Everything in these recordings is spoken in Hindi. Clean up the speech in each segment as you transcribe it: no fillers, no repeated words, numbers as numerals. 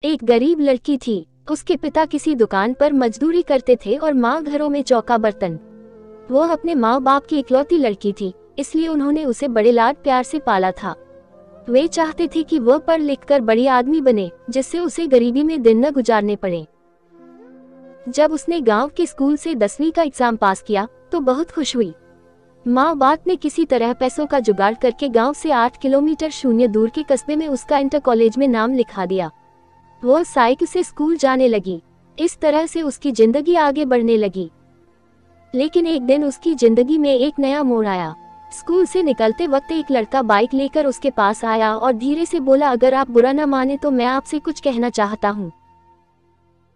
एक गरीब लड़की थी। उसके पिता किसी दुकान पर मजदूरी करते थे और माँ घरों में चौका बर्तन। वो अपने माँ बाप की इकलौती लड़की थी, इसलिए उन्होंने उसे बड़े लाड प्यार से पाला था। वे चाहते थे कि वह पढ़ लिख कर बड़ी आदमी बने, जिससे उसे गरीबी में दिन न गुजारने पड़े। जब उसने गांव के स्कूल से 10वीं का एग्जाम पास किया तो बहुत खुश हुई। माँ बाप ने किसी तरह पैसों का जुगाड़ करके गांव से 8 किलोमीटर शून्य दूर के कस्बे में उसका इंटर कॉलेज में नाम लिखा दिया। वो साइकिल से स्कूल जाने लगी। इस तरह से उसकी जिंदगी आगे बढ़ने लगी। लेकिन एक दिन उसकी जिंदगी में एक नया मोड़ आया। स्कूल से निकलते वक्त एक लड़का बाइक लेकर उसके पास आया और धीरे से बोला, अगर आप बुरा न माने तो मैं आपसे कुछ कहना चाहता हूँ।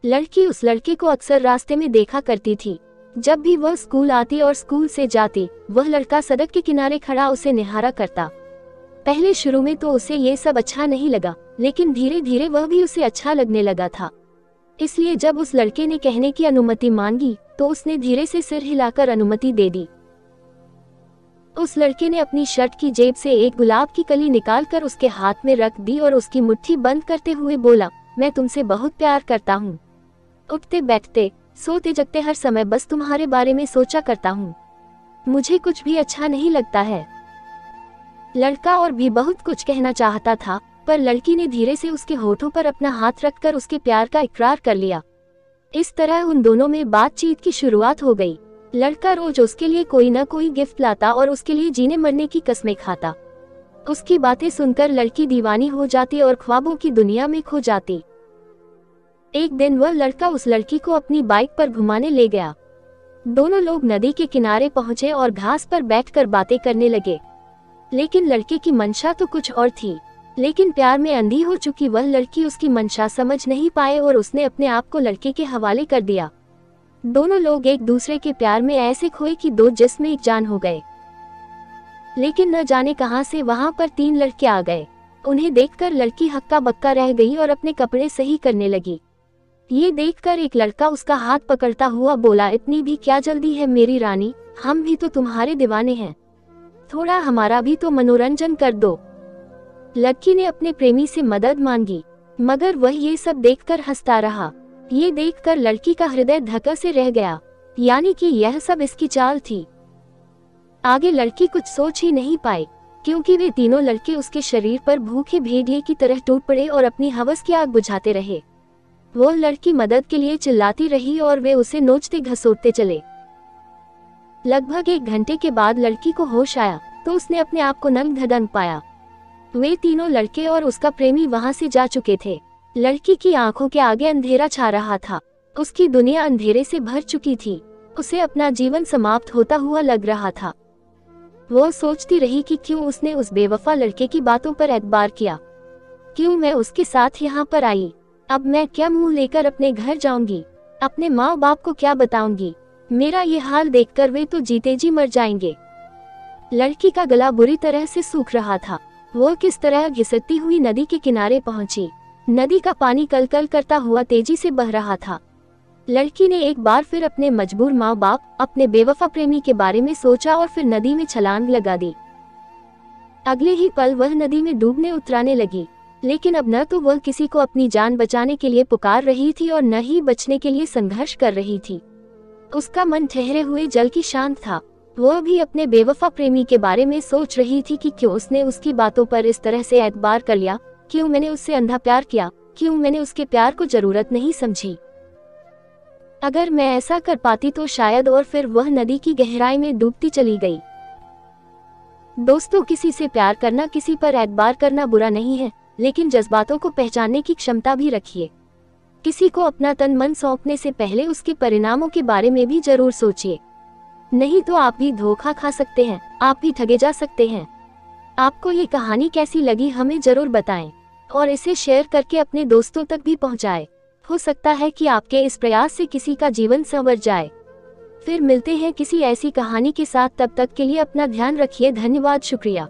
लड़की उस लड़के को अक्सर रास्ते में देखा करती थी। जब भी वह स्कूल आती और स्कूल से जाती, वह लड़का सड़क के किनारे खड़ा उसे निहारा करता। पहले शुरू में तो उसे ये सब अच्छा नहीं लगा, लेकिन धीरे धीरे वह भी उसे अच्छा लगने लगा था। इसलिए जब उस लड़के ने कहने की अनुमति मांगी तो उसने धीरे से सिर हिलाकर अनुमति दे दी। उस लड़के ने अपनी शर्ट की जेब से एक गुलाब की कली निकालकर उसके हाथ में रख दी और उसकी मुट्ठी बंद करते हुए बोला, मैं तुमसे बहुत प्यार करता हूँ। उठते बैठते सोते जगते हर समय बस तुम्हारे बारे में सोचा करता हूँ। मुझे कुछ भी अच्छा नहीं लगता है। लड़का और भी बहुत कुछ कहना चाहता था, पर लड़की ने धीरे से उसके होठों पर अपना हाथ रखकर उसके प्यार का इकरार कर लिया। इस तरह उन दोनों में बातचीत की शुरुआत हो गई। लड़का रोज उसके लिए कोई न कोई गिफ्ट लाता और उसके लिए जीने मरने की कस्में खाता। उसकी बातें सुनकर लड़की दीवानी हो जाती और ख्वाबों की दुनिया में खो जाती। एक दिन वह लड़का उस लड़की को अपनी बाइक पर घुमाने ले गया। दोनों लोग नदी के किनारे पहुंचे और घास पर बैठकर बातें करने लगे। लेकिन लड़के की मंशा तो कुछ और थी। लेकिन प्यार में अंधी हो चुकी वह लड़की उसकी मंशा समझ नहीं पाए और उसने अपने आप को लड़के के हवाले कर दिया। दोनों लोग एक दूसरे के प्यार में ऐसे खोए कि दो जिस्म एक जान हो गए। लेकिन न जाने कहां से वहां पर 3 लड़के आ गए। उन्हें देखकर लड़की हक्का बक्का रह गई और अपने कपड़े सही करने लगी। ये देखकर एक लड़का उसका हाथ पकड़ता हुआ बोला, इतनी भी क्या जल्दी है मेरी रानी, हम भी तो तुम्हारे दीवाने हैं, थोड़ा हमारा भी तो मनोरंजन कर दो। लड़की ने अपने प्रेमी से मदद मांगी, मगर वह ये सब देखकर हंसता रहा। ये देखकर लड़की का हृदय धक्का से रह गया, यानी कि यह सब इसकी चाल थी। आगे लड़की कुछ सोच ही नहीं पाई, क्योंकि वे तीनों लड़के उसके शरीर पर भूखे भेड़िए की तरह टूट पड़े और अपनी हवस की आग बुझाते रहे। वो लड़की मदद के लिए चिल्लाती रही और वे उसे नोचते घसीटते चले। लगभग 1 घंटे के बाद लड़की को होश आया तो उसने अपने आप को नंग धड़ंग पाया। वे तीनों लड़के और उसका प्रेमी वहां से जा चुके थे। लड़की की आंखों के आगे अंधेरा छा रहा था। उसकी दुनिया अंधेरे से भर चुकी थी। उसे अपना जीवन समाप्त होता हुआ लग रहा था। वो सोचती रही कि क्यों उसने उस बेवफा लड़के की बातों पर एतबार किया, क्यों मैं उसके साथ यहाँ पर आई। अब मैं क्या मुंह लेकर अपने घर जाऊंगी, अपने माँ बाप को क्या बताऊंगी। मेरा ये हाल देखकर वे तो जीते जी मर जाएंगे। लड़की का गला बुरी तरह से सूख रहा था। वो किस तरह घिसटती हुई नदी के किनारे पहुंची। नदी का पानी कलकल करता हुआ तेजी से बह रहा था। लड़की ने एक बार फिर अपने मजबूर माँ बाप, अपने बेवफा प्रेमी के बारे में सोचा और फिर नदी में छलांग लगा दी। अगले ही पल वह नदी में डूबने उतराने लगी। लेकिन अब न तो वह किसी को अपनी जान बचाने के लिए पुकार रही थी और न ही बचने के लिए संघर्ष कर रही थी। उसका मन ठहरे हुए जल की शांत था। वह भी अपने बेवफा प्रेमी के बारे में सोच रही थी कि क्यों उसने उसकी बातों पर इस तरह से एतबार कर लिया, क्यों मैंने उससे अंधा प्यार किया, क्यों मैंने उसके प्यार को जरूरत नहीं समझी। अगर मैं ऐसा कर पाती तो शायद। और फिर वह नदी की गहराई में डूबती चली गई। दोस्तों, किसी से प्यार करना, किसी पर एतबार करना बुरा नहीं है, लेकिन जज्बातों को पहचानने की क्षमता भी रखिए। किसी को अपना तन मन सौंपने से पहले उसके परिणामों के बारे में भी जरूर सोचिए, नहीं तो आप भी धोखा खा सकते हैं, आप भी ठगे जा सकते हैं। आपको ये कहानी कैसी लगी हमें जरूर बताएं और इसे शेयर करके अपने दोस्तों तक भी पहुंचाएं। हो सकता है कि आपके इस प्रयास से किसी का जीवन संवर जाए। फिर मिलते हैं किसी ऐसी कहानी के साथ, तब तक के लिए अपना ध्यान रखिए। धन्यवाद, शुक्रिया।